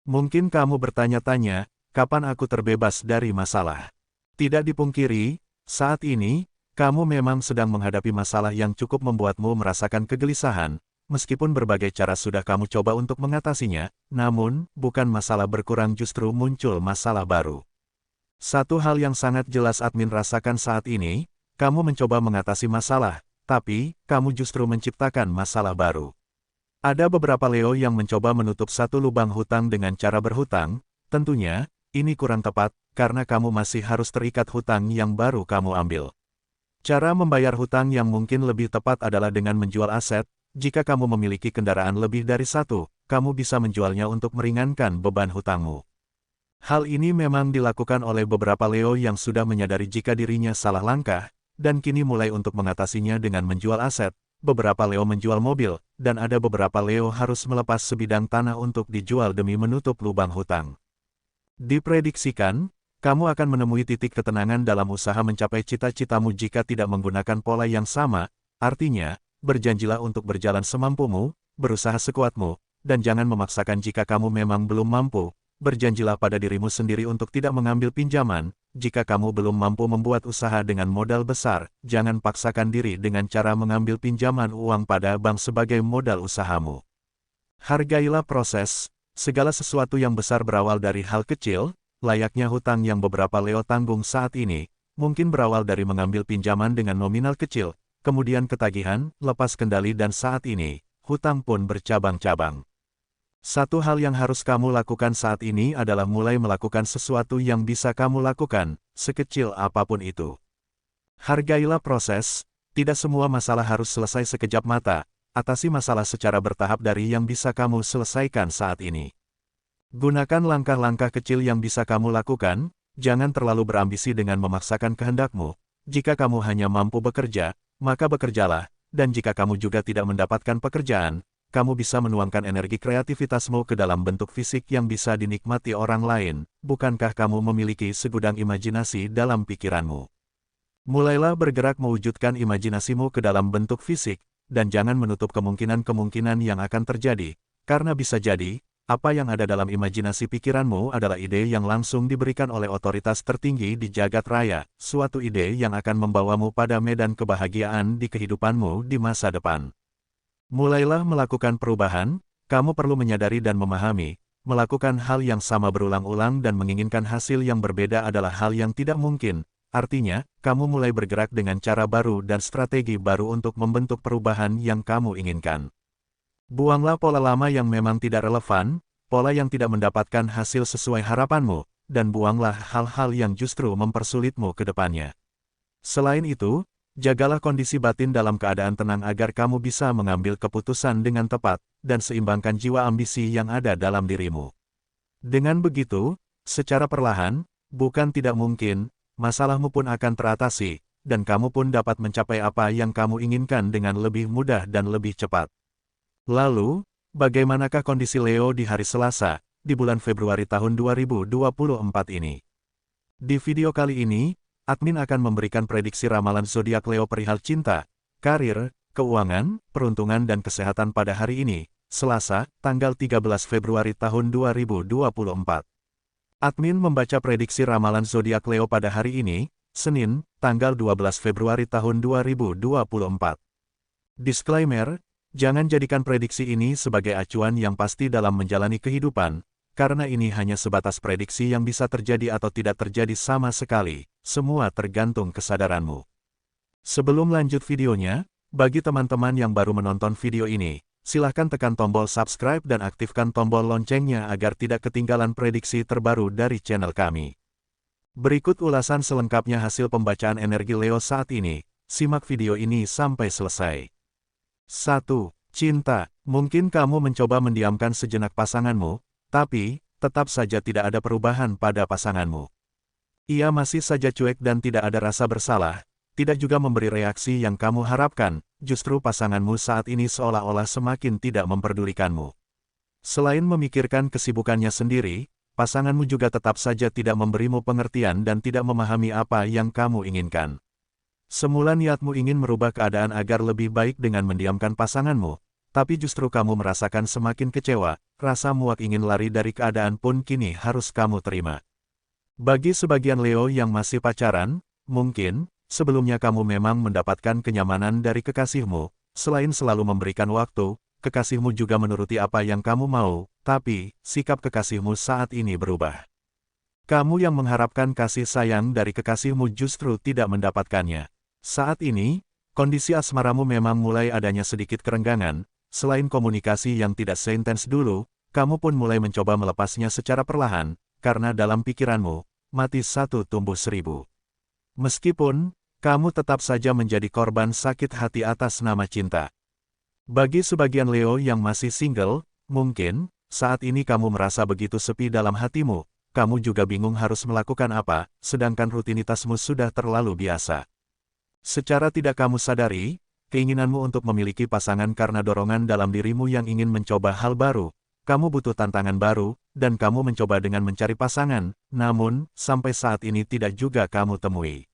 Mungkin kamu bertanya-tanya, kapan aku terbebas dari masalah? Tidak dipungkiri, saat ini, kamu memang sedang menghadapi masalah yang cukup membuatmu merasakan kegelisahan, meskipun berbagai cara sudah kamu coba untuk mengatasinya, namun, bukan masalah berkurang justru muncul masalah baru. Satu hal yang sangat jelas admin rasakan saat ini, kamu mencoba mengatasi masalah, tapi, kamu justru menciptakan masalah baru. Ada beberapa Leo yang mencoba menutup satu lubang hutang dengan cara berhutang, tentunya, ini kurang tepat, karena kamu masih harus terikat hutang yang baru kamu ambil. Cara membayar hutang yang mungkin lebih tepat adalah dengan menjual aset. Jika kamu memiliki kendaraan lebih dari satu, kamu bisa menjualnya untuk meringankan beban hutangmu. Hal ini memang dilakukan oleh beberapa Leo yang sudah menyadari jika dirinya salah langkah, dan kini mulai untuk mengatasinya dengan menjual aset. Beberapa Leo menjual mobil, dan ada beberapa Leo harus melepas sebidang tanah untuk dijual demi menutup lubang hutang. Diprediksikan, kamu akan menemui titik ketenangan dalam usaha mencapai cita-citamu jika tidak menggunakan pola yang sama, artinya, berjanjilah untuk berjalan semampumu, berusaha sekuatmu, dan jangan memaksakan jika kamu memang belum mampu. Berjanjilah pada dirimu sendiri untuk tidak mengambil pinjaman. Jika kamu belum mampu membuat usaha dengan modal besar, jangan paksakan diri dengan cara mengambil pinjaman uang pada bank sebagai modal usahamu. Hargailah proses. Segala sesuatu yang besar berawal dari hal kecil, layaknya hutang yang beberapa Leo tanggung saat ini, mungkin berawal dari mengambil pinjaman dengan nominal kecil, kemudian ketagihan, lepas kendali dan saat ini, hutang pun bercabang-cabang. Satu hal yang harus kamu lakukan saat ini adalah mulai melakukan sesuatu yang bisa kamu lakukan, sekecil apapun itu. Hargailah proses, tidak semua masalah harus selesai sekejap mata, atasi masalah secara bertahap dari yang bisa kamu selesaikan saat ini. Gunakan langkah-langkah kecil yang bisa kamu lakukan, jangan terlalu berambisi dengan memaksakan kehendakmu. Jika kamu hanya mampu bekerja, maka bekerjalah, dan jika kamu juga tidak mendapatkan pekerjaan, kamu bisa menuangkan energi kreativitasmu ke dalam bentuk fisik yang bisa dinikmati orang lain. Bukankah kamu memiliki segudang imajinasi dalam pikiranmu? Mulailah bergerak mewujudkan imajinasimu ke dalam bentuk fisik, dan jangan menutup kemungkinan-kemungkinan yang akan terjadi, karena bisa jadi, apa yang ada dalam imajinasi pikiranmu adalah ide yang langsung diberikan oleh otoritas tertinggi di jagat raya, suatu ide yang akan membawamu pada medan kebahagiaan di kehidupanmu di masa depan. Mulailah melakukan perubahan, kamu perlu menyadari dan memahami, melakukan hal yang sama berulang-ulang dan menginginkan hasil yang berbeda adalah hal yang tidak mungkin, artinya, kamu mulai bergerak dengan cara baru dan strategi baru untuk membentuk perubahan yang kamu inginkan. Buanglah pola lama yang memang tidak relevan, pola yang tidak mendapatkan hasil sesuai harapanmu, dan buanglah hal-hal yang justru mempersulitmu ke depannya. Selain itu, jagalah kondisi batin dalam keadaan tenang agar kamu bisa mengambil keputusan dengan tepat, dan seimbangkan jiwa ambisi yang ada dalam dirimu. Dengan begitu, secara perlahan, bukan tidak mungkin, masalahmu pun akan teratasi, dan kamu pun dapat mencapai apa yang kamu inginkan dengan lebih mudah dan lebih cepat. Lalu, bagaimanakah kondisi Leo di hari Selasa, di bulan Februari tahun 2024 ini? Di video kali ini, admin akan memberikan prediksi ramalan zodiak Leo perihal cinta, karir, keuangan, peruntungan dan kesehatan pada hari ini, Selasa, tanggal 13 Februari tahun 2024. Admin membaca prediksi ramalan zodiak Leo pada hari ini, Senin, tanggal 12 Februari tahun 2024. Disclaimer, jangan jadikan prediksi ini sebagai acuan yang pasti dalam menjalani kehidupan, karena ini hanya sebatas prediksi yang bisa terjadi atau tidak terjadi sama sekali. Semua tergantung kesadaranmu. Sebelum lanjut videonya, bagi teman-teman yang baru menonton video ini, silahkan tekan tombol subscribe dan aktifkan tombol loncengnya agar tidak ketinggalan prediksi terbaru dari channel kami. Berikut ulasan selengkapnya hasil pembacaan energi Leo saat ini. Simak video ini sampai selesai. 1. Cinta. Mungkin kamu mencoba mendiamkan sejenak pasanganmu, tapi, tetap saja tidak ada perubahan pada pasanganmu. Ia masih saja cuek dan tidak ada rasa bersalah, tidak juga memberi reaksi yang kamu harapkan, justru pasanganmu saat ini seolah-olah semakin tidak memperdulikanmu. Selain memikirkan kesibukannya sendiri, pasanganmu juga tetap saja tidak memberimu pengertian dan tidak memahami apa yang kamu inginkan. Semula niatmu ingin merubah keadaan agar lebih baik dengan mendiamkan pasanganmu, tapi justru kamu merasakan semakin kecewa, rasa muak ingin lari dari keadaan pun kini harus kamu terima. Bagi sebagian Leo yang masih pacaran, mungkin, sebelumnya kamu memang mendapatkan kenyamanan dari kekasihmu, selain selalu memberikan waktu, kekasihmu juga menuruti apa yang kamu mau, tapi, sikap kekasihmu saat ini berubah. Kamu yang mengharapkan kasih sayang dari kekasihmu justru tidak mendapatkannya. Saat ini, kondisi asmaramu memang mulai adanya sedikit kerenggangan, selain komunikasi yang tidak seintens dulu, kamu pun mulai mencoba melepasnya secara perlahan, karena dalam pikiranmu, mati satu tumbuh seribu. Meskipun, kamu tetap saja menjadi korban sakit hati atas nama cinta. Bagi sebagian Leo yang masih single, mungkin, saat ini kamu merasa begitu sepi dalam hatimu, kamu juga bingung harus melakukan apa, sedangkan rutinitasmu sudah terlalu biasa. Secara tidak kamu sadari, keinginanmu untuk memiliki pasangan karena dorongan dalam dirimu yang ingin mencoba hal baru, kamu butuh tantangan baru, dan kamu mencoba dengan mencari pasangan, namun, sampai saat ini tidak juga kamu temui.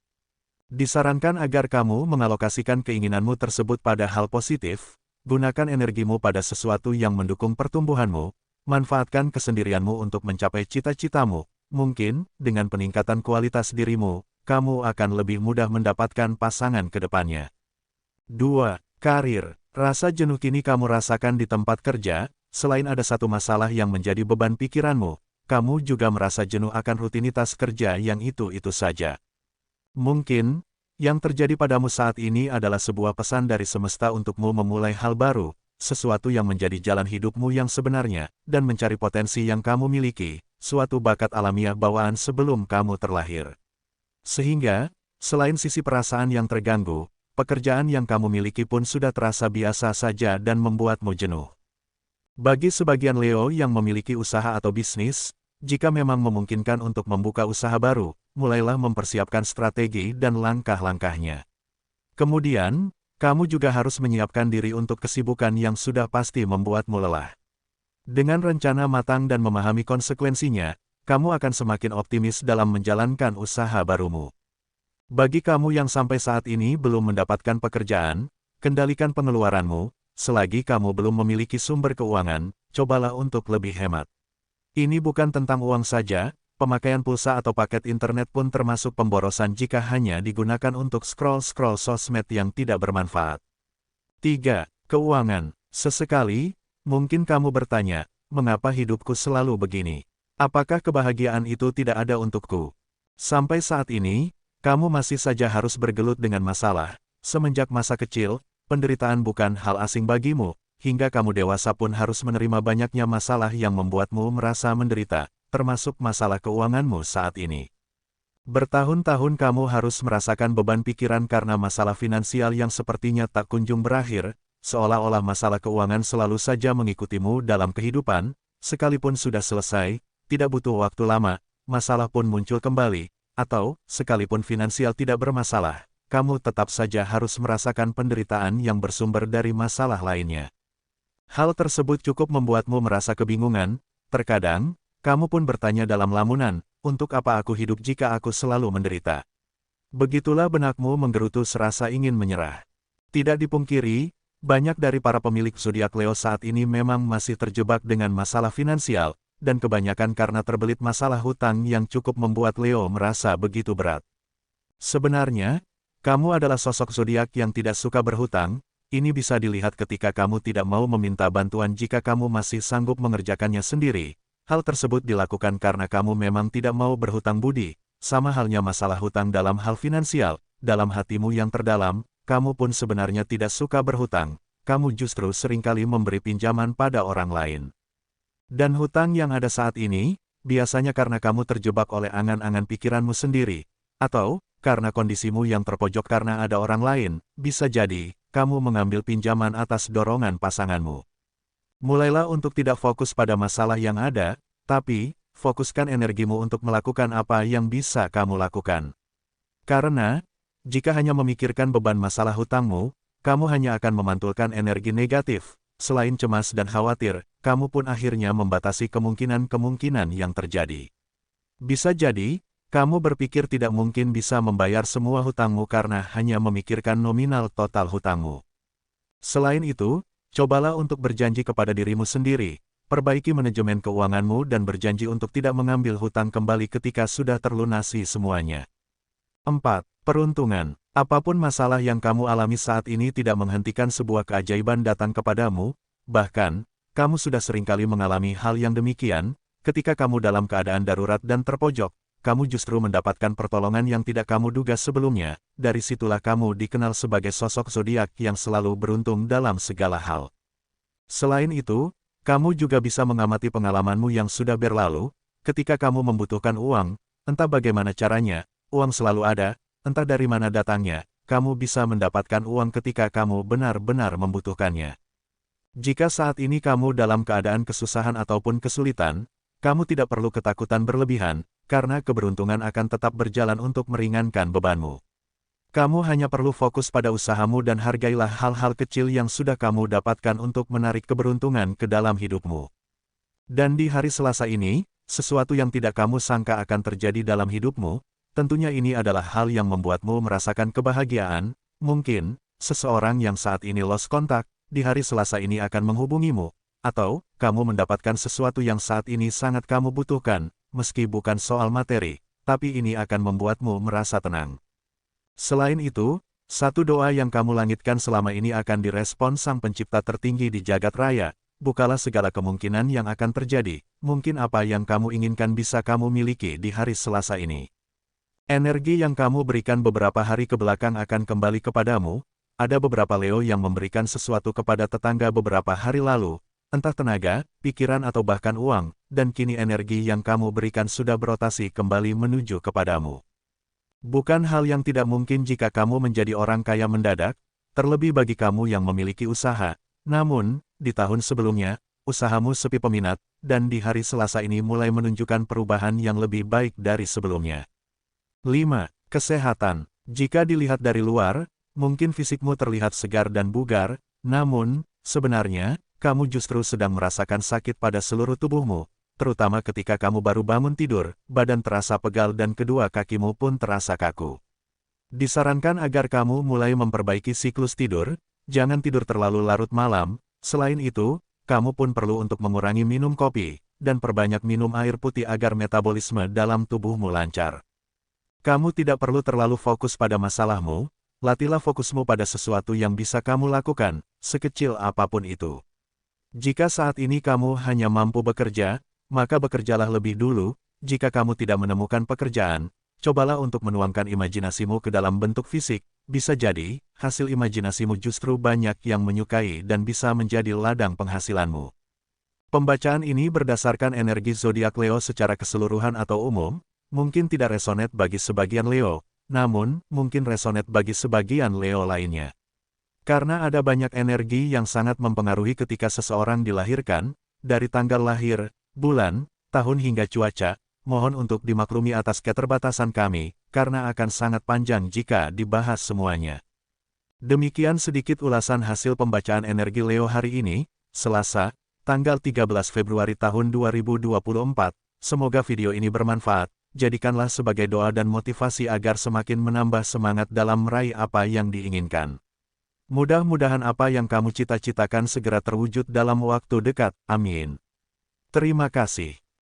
Disarankan agar kamu mengalokasikan keinginanmu tersebut pada hal positif, gunakan energimu pada sesuatu yang mendukung pertumbuhanmu, manfaatkan kesendirianmu untuk mencapai cita-citamu. Mungkin, dengan peningkatan kualitas dirimu, kamu akan lebih mudah mendapatkan pasangan ke depannya. 2. Karir. Rasa jenuh kini kamu rasakan di tempat kerja, selain ada satu masalah yang menjadi beban pikiranmu, kamu juga merasa jenuh akan rutinitas kerja yang itu-itu saja. Mungkin, yang terjadi padamu saat ini adalah sebuah pesan dari semesta untukmu memulai hal baru, sesuatu yang menjadi jalan hidupmu yang sebenarnya, dan mencari potensi yang kamu miliki, suatu bakat alamiah bawaan sebelum kamu terlahir. Sehingga, selain sisi perasaan yang terganggu, pekerjaan yang kamu miliki pun sudah terasa biasa saja dan membuatmu jenuh. Bagi sebagian Leo yang memiliki usaha atau bisnis, jika memang memungkinkan untuk membuka usaha baru, mulailah mempersiapkan strategi dan langkah-langkahnya. Kemudian, kamu juga harus menyiapkan diri untuk kesibukan yang sudah pasti membuatmu lelah. Dengan rencana matang dan memahami konsekuensinya, kamu akan semakin optimis dalam menjalankan usaha barumu. Bagi kamu yang sampai saat ini belum mendapatkan pekerjaan, kendalikan pengeluaranmu, selagi kamu belum memiliki sumber keuangan, cobalah untuk lebih hemat. Ini bukan tentang uang saja, pemakaian pulsa atau paket internet pun termasuk pemborosan jika hanya digunakan untuk scroll-scroll sosmed yang tidak bermanfaat. 3. Keuangan. Sesekali, mungkin kamu bertanya, mengapa hidupku selalu begini? Apakah kebahagiaan itu tidak ada untukku? Sampai saat ini, kamu masih saja harus bergelut dengan masalah. Semenjak masa kecil, penderitaan bukan hal asing bagimu, hingga kamu dewasa pun harus menerima banyaknya masalah yang membuatmu merasa menderita, termasuk masalah keuanganmu saat ini. Bertahun-tahun kamu harus merasakan beban pikiran karena masalah finansial yang sepertinya tak kunjung berakhir, seolah-olah masalah keuangan selalu saja mengikutimu dalam kehidupan, sekalipun sudah selesai, tidak butuh waktu lama, masalah pun muncul kembali, atau, sekalipun finansial tidak bermasalah, kamu tetap saja harus merasakan penderitaan yang bersumber dari masalah lainnya. Hal tersebut cukup membuatmu merasa kebingungan, terkadang, kamu pun bertanya dalam lamunan, untuk apa aku hidup jika aku selalu menderita? Begitulah benakmu menggerutu serasa ingin menyerah. Tidak dipungkiri, banyak dari para pemilik zodiak Leo saat ini memang masih terjebak dengan masalah finansial, dan kebanyakan karena terbelit masalah hutang yang cukup membuat Leo merasa begitu berat. Sebenarnya, kamu adalah sosok zodiak yang tidak suka berhutang. Ini bisa dilihat ketika kamu tidak mau meminta bantuan jika kamu masih sanggup mengerjakannya sendiri. Hal tersebut dilakukan karena kamu memang tidak mau berhutang budi. Sama halnya masalah hutang dalam hal finansial, dalam hatimu yang terdalam, kamu pun sebenarnya tidak suka berhutang. Kamu justru seringkali memberi pinjaman pada orang lain. Dan hutang yang ada saat ini, biasanya karena kamu terjebak oleh angan-angan pikiranmu sendiri. Atau, karena kondisimu yang terpojok karena ada orang lain, bisa jadi, kamu mengambil pinjaman atas dorongan pasanganmu. Mulailah untuk tidak fokus pada masalah yang ada, tapi, fokuskan energimu untuk melakukan apa yang bisa kamu lakukan. Karena, jika hanya memikirkan beban masalah hutangmu, kamu hanya akan memantulkan energi negatif. Selain cemas dan khawatir, kamu pun akhirnya membatasi kemungkinan-kemungkinan yang terjadi. Bisa jadi, kamu berpikir tidak mungkin bisa membayar semua hutangmu karena hanya memikirkan nominal total hutangmu. Selain itu, Cobalah untuk berjanji kepada dirimu sendiri, perbaiki manajemen keuanganmu dan berjanji untuk tidak mengambil hutang kembali ketika sudah terlunasi semuanya. 4. Peruntungan. Apapun masalah yang kamu alami saat ini tidak menghentikan sebuah keajaiban datang kepadamu, bahkan, kamu sudah seringkali mengalami hal yang demikian, ketika kamu dalam keadaan darurat dan terpojok, kamu justru mendapatkan pertolongan yang tidak kamu duga sebelumnya, dari situlah kamu dikenal sebagai sosok zodiak yang selalu beruntung dalam segala hal. Selain itu, kamu juga bisa mengamati pengalamanmu yang sudah berlalu, ketika kamu membutuhkan uang, entah bagaimana caranya, uang selalu ada, entah dari mana datangnya, kamu bisa mendapatkan uang ketika kamu benar-benar membutuhkannya. Jika saat ini kamu dalam keadaan kesusahan ataupun kesulitan, kamu tidak perlu ketakutan berlebihan, karena keberuntungan akan tetap berjalan untuk meringankan bebanmu. Kamu hanya perlu fokus pada usahamu dan hargailah hal-hal kecil yang sudah kamu dapatkan untuk menarik keberuntungan ke dalam hidupmu. Dan di hari Selasa ini, sesuatu yang tidak kamu sangka akan terjadi dalam hidupmu, tentunya ini adalah hal yang membuatmu merasakan kebahagiaan. Mungkin, seseorang yang saat ini lost kontak, di hari Selasa ini akan menghubungimu, atau, kamu mendapatkan sesuatu yang saat ini sangat kamu butuhkan, meski bukan soal materi, tapi ini akan membuatmu merasa tenang. Selain itu, satu doa yang kamu langitkan selama ini akan direspon Sang Pencipta tertinggi di jagat raya. Bukalah segala kemungkinan yang akan terjadi, mungkin apa yang kamu inginkan bisa kamu miliki di hari Selasa ini. Energi yang kamu berikan beberapa hari ke belakang akan kembali kepadamu. Ada beberapa Leo yang memberikan sesuatu kepada tetangga beberapa hari lalu, entah tenaga, pikiran atau bahkan uang, dan kini energi yang kamu berikan sudah berotasi kembali menuju kepadamu. Bukan hal yang tidak mungkin jika kamu menjadi orang kaya mendadak, terlebih bagi kamu yang memiliki usaha. Namun, di tahun sebelumnya, usahamu sepi peminat, dan di hari Selasa ini mulai menunjukkan perubahan yang lebih baik dari sebelumnya. 5. Kesehatan. Jika dilihat dari luar, mungkin fisikmu terlihat segar dan bugar, namun, sebenarnya, kamu justru sedang merasakan sakit pada seluruh tubuhmu, terutama ketika kamu baru bangun tidur, badan terasa pegal dan kedua kakimu pun terasa kaku. Disarankan agar kamu mulai memperbaiki siklus tidur, jangan tidur terlalu larut malam, selain itu, kamu pun perlu untuk mengurangi minum kopi, dan perbanyak minum air putih agar metabolisme dalam tubuhmu lancar. Kamu tidak perlu terlalu fokus pada masalahmu, latihlah fokusmu pada sesuatu yang bisa kamu lakukan, sekecil apapun itu. Jika saat ini kamu hanya mampu bekerja, maka bekerjalah lebih dulu. Jika kamu tidak menemukan pekerjaan, cobalah untuk menuangkan imajinasimu ke dalam bentuk fisik, bisa jadi, hasil imajinasimu justru banyak yang menyukai dan bisa menjadi ladang penghasilanmu. Pembacaan ini berdasarkan energi zodiak Leo secara keseluruhan atau umum, mungkin tidak resonet bagi sebagian Leo, namun, mungkin resonet bagi sebagian Leo lainnya. Karena ada banyak energi yang sangat mempengaruhi ketika seseorang dilahirkan, dari tanggal lahir, bulan, tahun hingga cuaca, mohon untuk dimaklumi atas keterbatasan kami, karena akan sangat panjang jika dibahas semuanya. Demikian sedikit ulasan hasil pembacaan energi Leo hari ini, Selasa, tanggal 13 Februari tahun 2024, semoga video ini bermanfaat. Jadikanlah sebagai doa dan motivasi agar semakin menambah semangat dalam meraih apa yang diinginkan. Mudah-mudahan apa yang kamu cita-citakan segera terwujud dalam waktu dekat. Amin. Terima kasih.